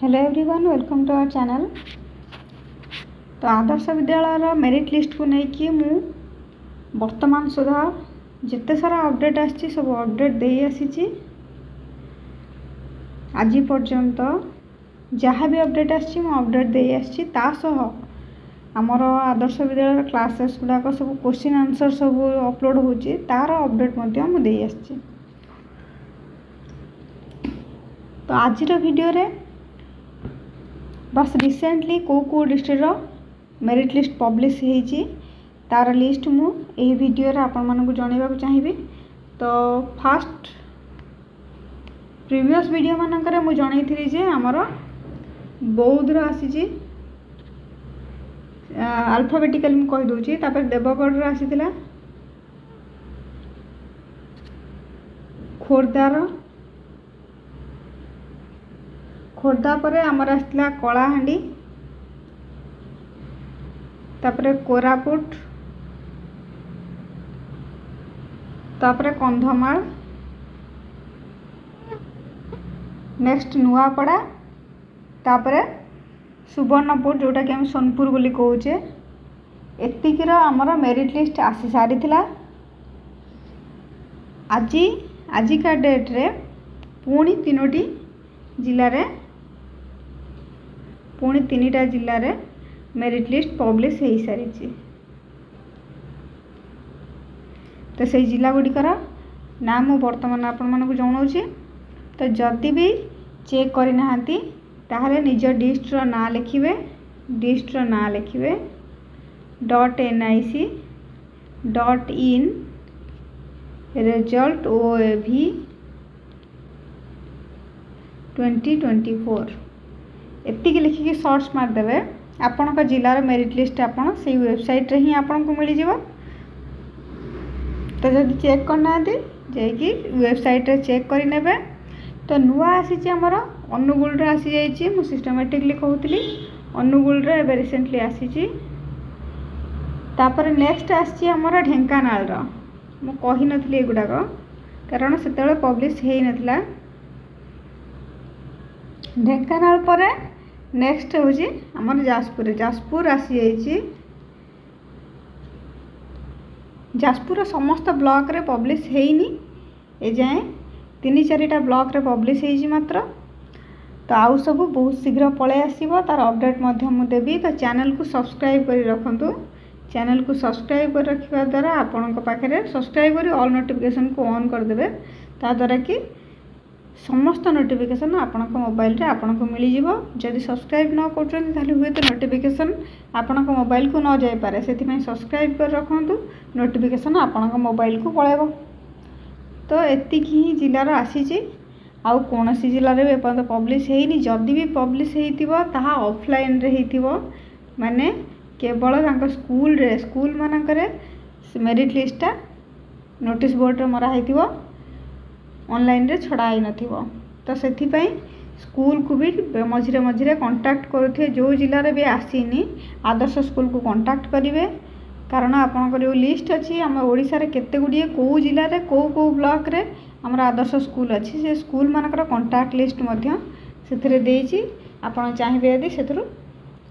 Hello everyone, welcome to our channel. तो आदर्श विद्यालय merit list को लेकिन मु वर्तमान सुधा जिते सारा अपडेट आसी सब अपडेट दे आसी आज पर्यंत जहाँ भी अपडेट आसी अपडेट दे आसी तासह आमर आदर्श विद्यालय क्लासेस गुड़ाक सब क्वेश्चन आंसर सब अपलोड होची तार अपडेट मुझे आसी। तो आज वीडियो रे बस रिसेंटली को डिस्ट्रिक्ट मेरिट लिस्ट पब्लिश होती तार लिस्ट मु एही वीडियो रे आपण मानकु जणैबा चाहिए। तो फास्ट प्रीवियस वीडियो मानकर मु जणैथिली जे हमर बौद्ध रो आसी अल्फाबेटिकल मु कहि दोची, तापर देवगढ़ रो आसीतिला, खोर्धा पर आमर आसला कलाहांडी, तापर कोरापुट, तापर कंधमाल, नेक्स्ट नुआपड़ा, तापर सुवर्णपुर जोटा कि हम सोनपुर बोली कहूचे। एतिकीर आमर मेरिट लिस्ट आसी सारी थिला। आजिका डेट रे पुणी तीनोटी जिले रे मेरिट लिस्ट पब्लिश हो सारी। तो से जिला गुड़िकर ना मु बर्तमान आपण मानकु जणाउछि। तो जदि भी चेक करना ताहले निज डिस्ट्रिक्ट रो ना लिखिबे, .nic.in रिजल्ट OAV 2024 एतिक लिखिकी सर्च मारदेवे आपण का जिलार मेरिट लिस्ट आपण से वेबसाइट रे ही आपण को मिल जिवो। तो जब चेक करना जाइए वेबसाइट रे चेक करि नेबे। तो नुआ आसी हमर अनुगुल रे आसी जाइए, मु सिस्टमैटिकली कहूतली अनुगुल रे एबे रिसेंटली आसी। तापर नेक्स्ट आसी हमर ढेंकानाल रो, मु कहि नथली एगुडाक कारण सेतेबेले पब्लिश हेई नथला। ढेंकानाल पर नेक्स्ट होची हमर जाजपुर आसी जाइए। जाजपुर समस्त ब्लॉक रे पब्लिश हेइनी ए जाए 3-4टा ब्लॉक रे पब्लिश हेइची मात्र। तो आउ सब बहुत शीघ्र पळे आसीबो, तार अपडेट मध्य मु देबी। तो चैनल को सब्सक्राइब करी रखंतु। चैनल को सब्सक्राइब कर रखिबा द्वारा आपनक पाखरे सब्सक्राइब करी ऑल नोटिफिकेशन को ऑन कर देबे, ता द्वारा कि समस्त नोटिफिकेशन आपनक मोबाइल रे आपनक मिली जिवो। जदि सब्सक्राइब न करछन ताले हुए तो नोटिफिकेशन आपनक मोबाइल को न जाय पारे, सेति में सब्सक्राइब कर रखंतु, नोटिफिकेशन आपनक मोबाइल को पळेबो। तो एतिक ही जिलार आसीची, आउ कोनोसी जिल्ला रे एपन पब्लिश हेइनी। जदि भी पब्लिश हेइतिबो ताहा ऑफलाइन रे हेइतिबो, माने केवल तांको स्कूल मानकरे मेरिट लिस्टा नोटिस बोर्ड रे मरा हेइतिबो, ऑनलाइन रे छड़ा आई नथिबो। तो सेथि पई स्कूल को भी मझिरे कांटेक्ट करूथे। जो जिल्ला रे भी आसीनी आदर्श स्कूल को कांटेक्ट करिवे, कारण आपनकर जो लिस्ट अछि हम ओडिसा रे केते गुडिये को जिल्ला रे को ब्लॉक रे हमर आदर्श स्कूल अछि, से स्कूल मानकर कांटेक्ट लिस्ट मध्य सेथिरे देइछि। आपण चाहिबे यदि सेथरु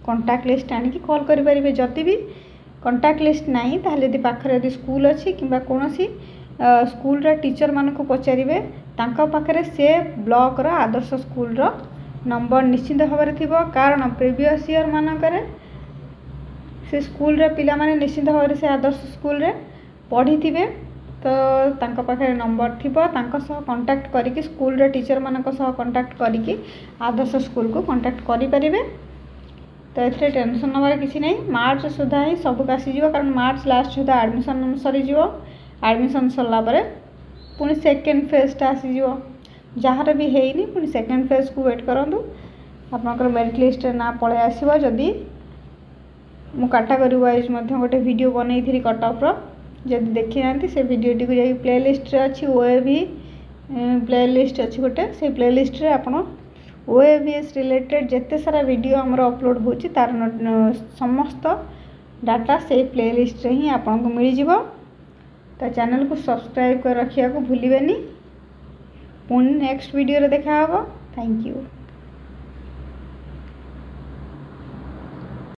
कांटेक्ट लिस्ट आनी कि कॉल करि परिबे। जति भी कांटेक्ट लिस्ट नाही ताहले यदि पाखरे यदि स्कूल अछि किबा कोनोसी स्कूल रा टीचर मान को पचारिबे, तांका पाखरे से ब्लॉक रा आदर्श स्कूल रा नंबर निश्चित भाव थिबो। कारण प्रीवियस ईयर मानकरे से स्कूल रे पिला माने निश्चित भाव से आदर्श स्कूल रे पढ़ी थिबे। तो तांका पाखरे नंबर थिबो, तांका सह कांटेक्ट करिकि स्कूल रे टीचर मान को सह कांटेक्ट करिकि आदर्श स्कूल को कांटेक्ट करि परिबे। तो एथरे टेंशन नबार किसी नहीं, मार्च सुधा ही सबक आसी जिवो, कारण मार्च लास्ट सुधा एडमिशन सरी जिवो। एडमिशन सरला परे पुणी सेकेंड फेज आसी जिवो, जहार भी हेइनी पुणी सेकेंड फेज को वेट करंतु। आपनकर मेरिट लिस्ट ना पळे आसीबो। जदि मु कैटेगरी वाइज मध्य गोटे वीडियो बनै थिरी कट ऑफ रो, जदि देखि नांती से वीडियो को जाई प्ले लिस्ट रे अछि, OAV प्ले लिस्ट अछि गोटे, से प्ले लिस्ट रे आपण OAVS रिलेटेड जेते सारा वीडियो हमर अपलोड होची तार समस्त डाटा से प्ले लिस्ट रे ही आपन को मिल जिवो। तो चैनल को सब्सक्राइब कर रखिया को भूलिबेनी। पुणी नेक्स्ट वीडियो रे देखा होबो। Thank you.